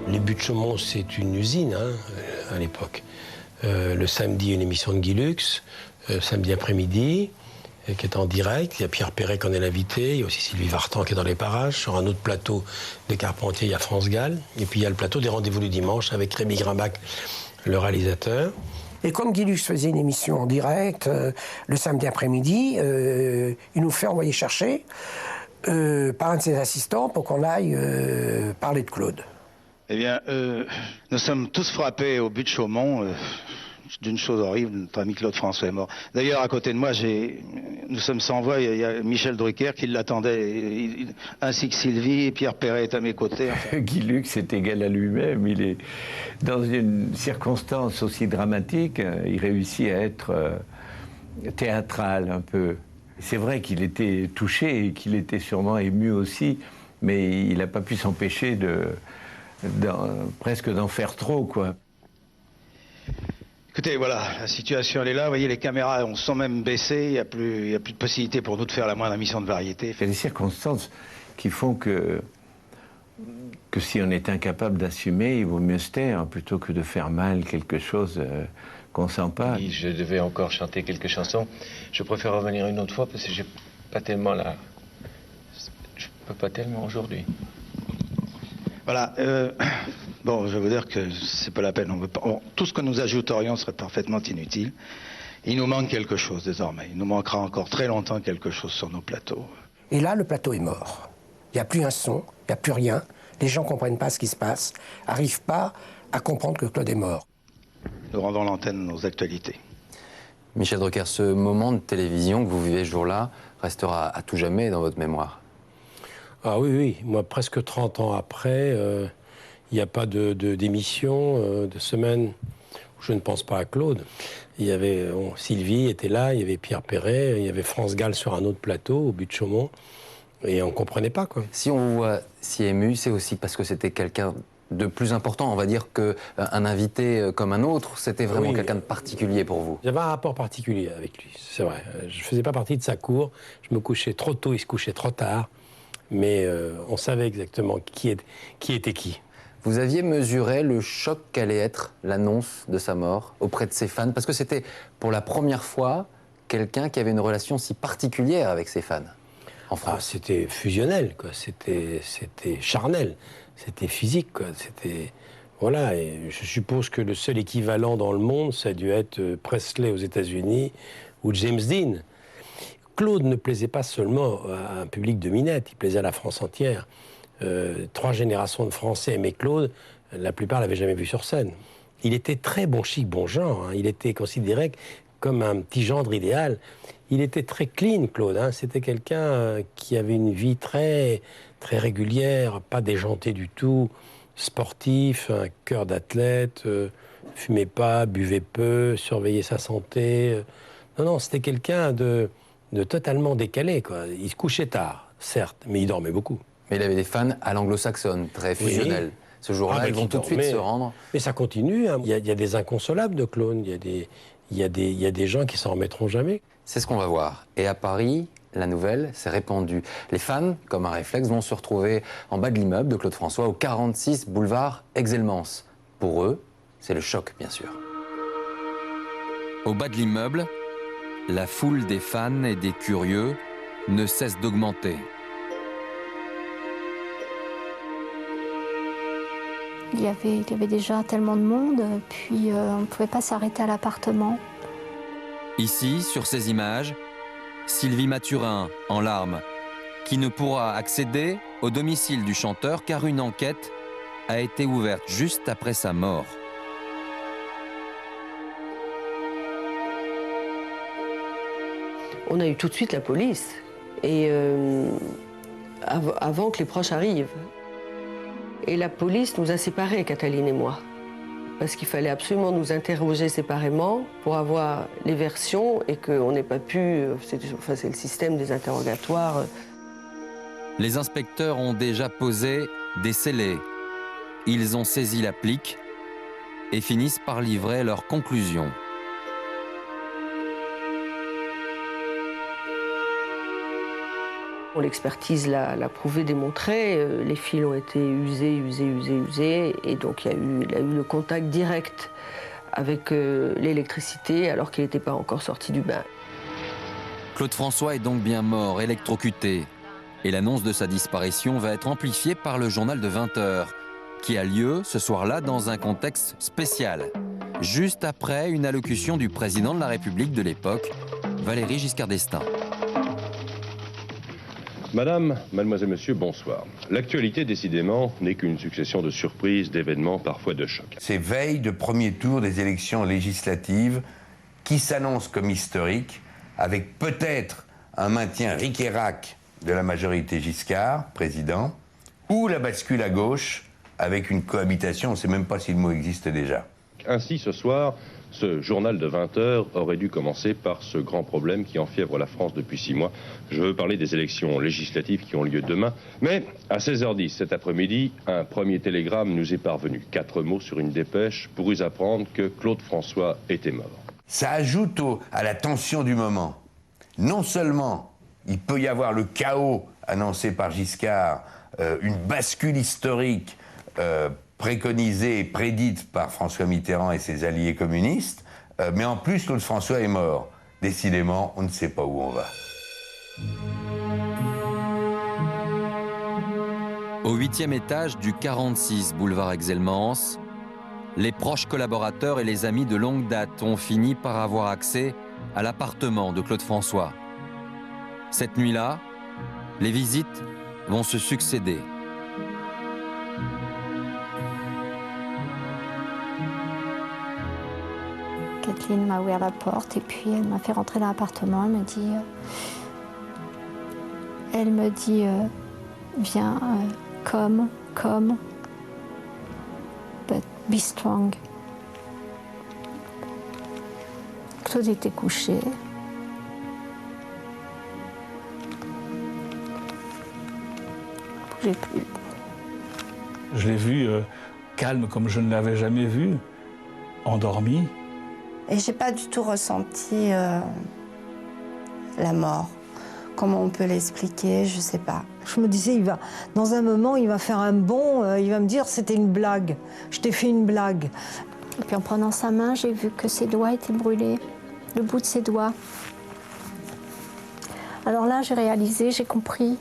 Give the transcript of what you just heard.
Les Buttes Chaumont, c'est une usine hein, à l'époque. Le samedi, une émission de Guy Lux, samedi après-midi, qui est en direct. Il y a Pierre Perret qui en est l'invité. Il y a aussi Sylvie Vartan qui est dans les parages. Sur un autre plateau des Carpentiers, il y a France Gall. Et puis il y a le plateau des Rendez-vous du dimanche avec Rémi Grimbach, le réalisateur. Et comme Guy Lux faisait une émission en direct le samedi après-midi, il nous fait envoyer chercher par un de ses assistants pour qu'on aille parler de Claude. Eh bien, nous sommes tous frappés au Buttes Chaumont d'une chose horrible. Notre ami Claude François est mort. D'ailleurs, à côté de moi, nous sommes sans voix. Il y a Michel Drucker qui l'attendait, ainsi que Sylvie. Et Pierre Perret est à mes côtés. Enfin. Guy Lux est égal à lui-même. Il est dans une circonstance aussi dramatique. Il réussit à être théâtral un peu. C'est vrai qu'il était touché et qu'il était sûrement ému aussi, mais il n'a pas pu s'empêcher presque d'en faire trop, quoi. Écoutez, voilà, la situation elle est là. Vous voyez, les caméras sont même baissées. Il n'y a plus de possibilité pour nous de faire la moindre émission de variété. Il y a des circonstances qui font que si on est incapable d'assumer, il vaut mieux se taire plutôt que de faire mal quelque chose qu'on sent pas. Si je devais encore chanter quelques chansons, je préfère revenir une autre fois parce que j'ai pas tellement la... Je peux pas tellement aujourd'hui. Voilà. Bon, je vais vous dire que c'est pas la peine. Tout ce que nous ajouterions serait parfaitement inutile. Il nous manque quelque chose désormais. Il nous manquera encore très longtemps quelque chose sur nos plateaux. Et là, le plateau est mort. Il n'y a plus un son, il n'y a plus rien. Les gens ne comprennent pas ce qui se passe, n'arrivent pas à comprendre que Claude est mort. Nous rendons l'antenne à nos actualités. Michel Drucker, ce moment de télévision que vous vivez ce jour-là restera à tout jamais dans votre mémoire. Ah oui, oui. Moi, presque 30 ans après, il n'y a pas d'émission, de semaine où je ne pense pas à Claude. Il y avait Sylvie était là, il y avait Pierre Perret, il y avait France Gall sur un autre plateau, au Buttes Chaumont, et on ne comprenait pas, quoi. Si on vous voit si ému, c'est aussi parce que c'était quelqu'un de plus important, on va dire, qu'un invité comme un autre. C'était vraiment quelqu'un de particulier pour vous. J'avais un rapport particulier avec lui, c'est vrai. Je ne faisais pas partie de sa cour, je me couchais trop tôt, il se couchait trop tard, mais on savait exactement qui était qui. Vous aviez mesuré le choc qu'allait être l'annonce de sa mort auprès de ses fans, parce que c'était pour la première fois quelqu'un qui avait une relation si particulière avec ses fans en France. Ah, c'était fusionnel, quoi. C'était charnel, c'était physique, quoi. C'était voilà. Et je suppose que le seul équivalent dans le monde, ça a dû être Presley aux États-Unis ou James Dean. Claude ne plaisait pas seulement à un public de minettes, il plaisait à la France entière. 3 générations de Français aimaient Claude, la plupart l'avaient jamais vu sur scène. Il était très bon chic, bon genre, hein. Il était considéré comme un petit gendre idéal. Il était très clean, Claude, hein. C'était quelqu'un qui avait une vie très, très régulière, pas déjanté du tout, sportif, un cœur d'athlète, fumait pas, buvait peu, surveillait sa santé. Non, c'était quelqu'un de totalement décalé, quoi. Il se couchait tard, certes, mais il dormait beaucoup. Mais il avait des fans à l'anglo-saxonne, très fusionnels. Oui. Ce jour-là, ils vont tout de suite se rendre. Mais ça continue, hein. Il y a des inconsolables de Claude, il y a des gens qui s'en remettront jamais. C'est ce qu'on va voir. Et à Paris, la nouvelle s'est répandue. Les fans, comme un réflexe, vont se retrouver en bas de l'immeuble de Claude François, au 46 boulevard Aix-Elmance. Pour eux, c'est le choc, bien sûr. Au bas de l'immeuble, la foule des fans et des curieux ne cesse d'augmenter. Il y avait déjà tellement de monde, puis on ne pouvait pas s'arrêter à l'appartement. Ici, sur ces images, Sylvie Mathurin, en larmes, qui ne pourra accéder au domicile du chanteur car une enquête a été ouverte juste après sa mort. On a eu tout de suite la police, et avant que les proches arrivent. Et la police nous a séparés, Cataline et moi, parce qu'il fallait absolument nous interroger séparément pour avoir les versions et qu'on n'ait pas pu... c'est le système des interrogatoires. Les inspecteurs ont déjà posé des scellés. Ils ont saisi la plique et finissent par livrer leurs conclusions. L'expertise l'a prouvé, démontré. Les fils ont été usés, et donc il y a eu le contact direct avec l'électricité alors qu'il n'était pas encore sorti du bain. Claude François est donc bien mort, électrocuté. Et l'annonce de sa disparition va être amplifiée par le journal de 20h, qui a lieu ce soir-là dans un contexte spécial, juste après une allocution du président de la République de l'époque, Valéry Giscard d'Estaing. Madame, mademoiselle, monsieur, bonsoir. L'actualité, décidément, n'est qu'une succession de surprises, d'événements, parfois de chocs. Ces veilles de premier tour des élections législatives qui s'annoncent comme historiques, avec peut-être un maintien ric-et-rac de la majorité Giscard, président, ou la bascule à gauche avec une cohabitation, on ne sait même pas si le mot existe déjà. Ainsi, ce soir, ce journal de 20h aurait dû commencer par ce grand problème qui enfièvre la France depuis 6 mois. Je veux parler des élections législatives qui ont lieu demain. Mais à 16h10 cet après-midi, un premier télégramme nous est parvenu. 4 mots sur une dépêche pour nous apprendre que Claude François était mort. Ça ajoute à la tension du moment. Non seulement il peut y avoir le chaos annoncé par Giscard, une bascule historique préconisée et prédite par François Mitterrand et ses alliés communistes, mais en plus Claude François est mort. Décidément, on ne sait pas où on va. Au 8e étage du 46 boulevard Exelmans, les proches collaborateurs et les amis de longue date ont fini par avoir accès à l'appartement de Claude François. Cette nuit-là, les visites vont se succéder. Kathleen m'a ouvert la porte et puis elle m'a fait rentrer dans l'appartement. Elle me dit viens, come, but be strong. Claude était couché. Je ne bougeais plus. Je l'ai vu calme comme je ne l'avais jamais vu, endormi. Et j'ai pas du tout ressenti la mort. Comment on peut l'expliquer, je sais pas. Je me disais, dans un moment, il va faire un bond, il va me dire c'était une blague. Je t'ai fait une blague. Et puis en prenant sa main, j'ai vu que ses doigts étaient brûlés, le bout de ses doigts. Alors là, j'ai réalisé, j'ai compris